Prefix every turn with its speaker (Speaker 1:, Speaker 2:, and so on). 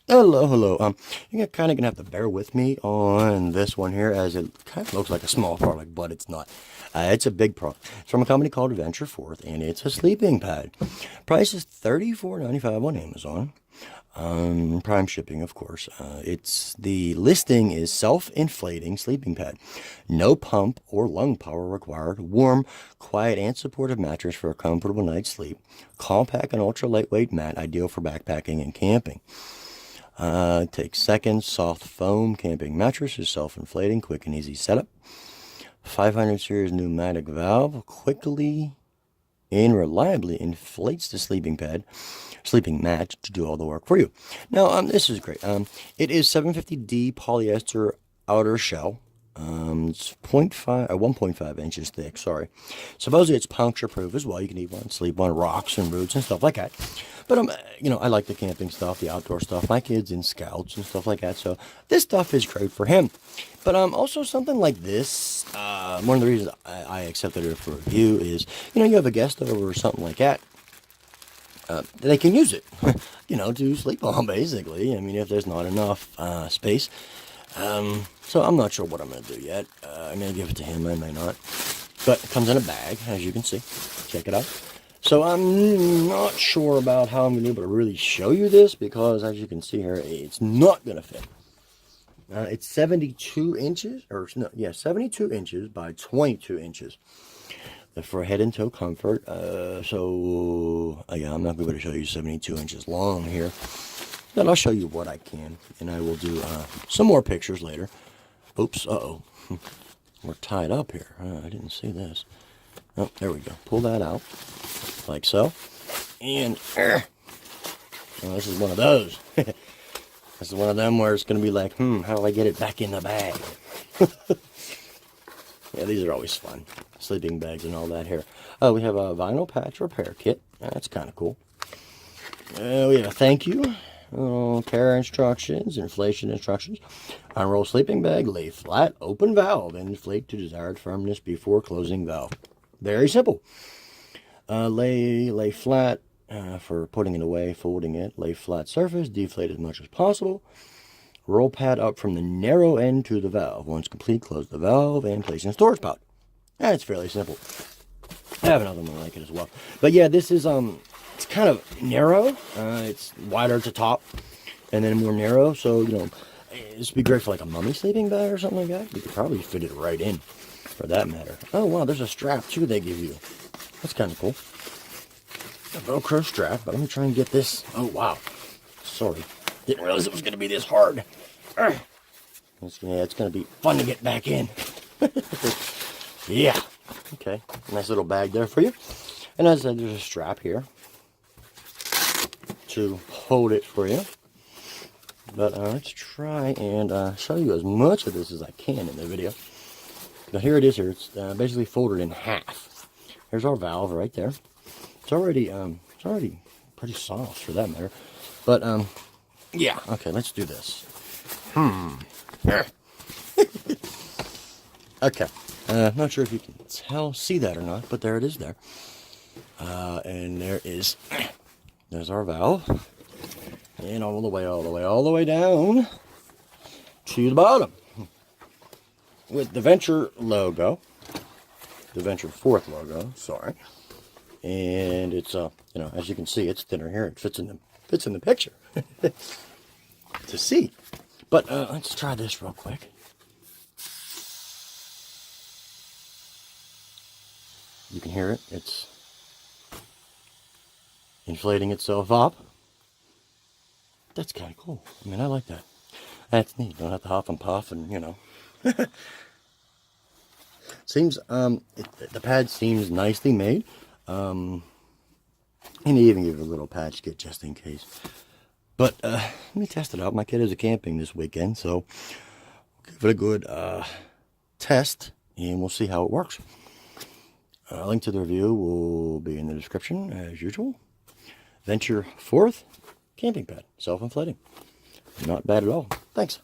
Speaker 1: Hello. You're kind of gonna have to bear with me on this one here, as it kind of looks like a small product, but it's not. It's a big product. It's from a company called Venture Forth, and it's a sleeping pad. Price is $34.95 on Amazon. Prime shipping, of course. The listing is self-inflating sleeping pad. No pump or lung power required. Warm, quiet, and supportive mattress for a comfortable night's sleep. Compact and ultra lightweight mat, ideal for backpacking and camping. Takes seconds. Soft foam camping mattress is self-inflating, quick and easy setup. 500 series pneumatic valve quickly and reliably inflates the sleeping mat to do all the work for you. Now, this is great. It is 750D polyester outer shell. It's 1.5 inches thick, sorry. Supposedly it's puncture proof as well. You can even sleep on rocks and roots and stuff like that. But, I like the camping stuff, the outdoor stuff. My kid's in scouts and stuff like that, so this stuff is great for him. But also something like this, one of the reasons I accepted it for review is, you have a guest over or something like that. They can use it, to sleep on, basically. I mean, if there's not enough space. So I'm not sure what I'm going to do yet. I may give it to him, I may not. But it comes in a bag, as you can see. Check it out. So I'm not sure about how I'm going to be able to really show you this, because as you can see here, it's not going to fit. It's 72 inches, 72 inches by 22 inches. For head and toe comfort. I'm not going to show you 72 inches long here. But I'll show you what I can, and I will do some more pictures later. Oops, we're tied up here. I didn't see this. Oh, there we go. Pull that out, like so. And this is one of those. This is one of them where it's going to be like, how do I get it back in the bag? Yeah, these are always fun. Sleeping bags and all that here. We have a vinyl patch repair kit. That's kind of cool. We have a thank you. Care instructions, inflation instructions. Unroll sleeping bag, lay flat, open valve, and inflate to desired firmness before closing valve. Very simple. Lay flat for putting it away, folding it. Lay flat surface, deflate as much as possible. Roll pad up from the narrow end to the valve. Once complete, close the valve and place in storage pouch. That's fairly simple. I have another one like it as well. But yeah, this is it's kind of narrow. It's wider at the top and then more narrow. So, this would be great for like a mummy sleeping bag or something like that. You could probably fit it right in, for that matter. Oh, wow, there's a strap too they give you. That's kind of cool. A Velcro strap, but let me try and get this. Oh, wow. Sorry. Didn't realize it was going to be this hard. It's going to be fun to get back in. Yeah. Okay. Nice little bag there for you. And as I said, there's a strap here to hold it for you. But let's try and show you as much of this as I can in the video. But here it is here. It's basically folded in half. Here's our valve right there. It's already pretty soft for that matter. But yeah. Okay, let's do this. Okay. Not sure if you can see that or not, but there it is there. And there's our valve. And all the way down to the bottom. With the Venture logo. The Venture Forth logo, sorry. And it's, as you can see, it's thinner here. It fits in the picture. To see. But let's try this real quick. You can hear it. It's inflating itself up. That's kind of cool. I mean, I like that. That's neat. Don't have to huff and puff and, Seems, the pad seems nicely made. And they even give it a little patch kit just in case. But let me test it out. My kid is camping this weekend, so give it a good test, and we'll see how it works. A link to the review will be in the description, as usual. Venture Forth camping pad, self-inflating. Not bad at all. Thanks.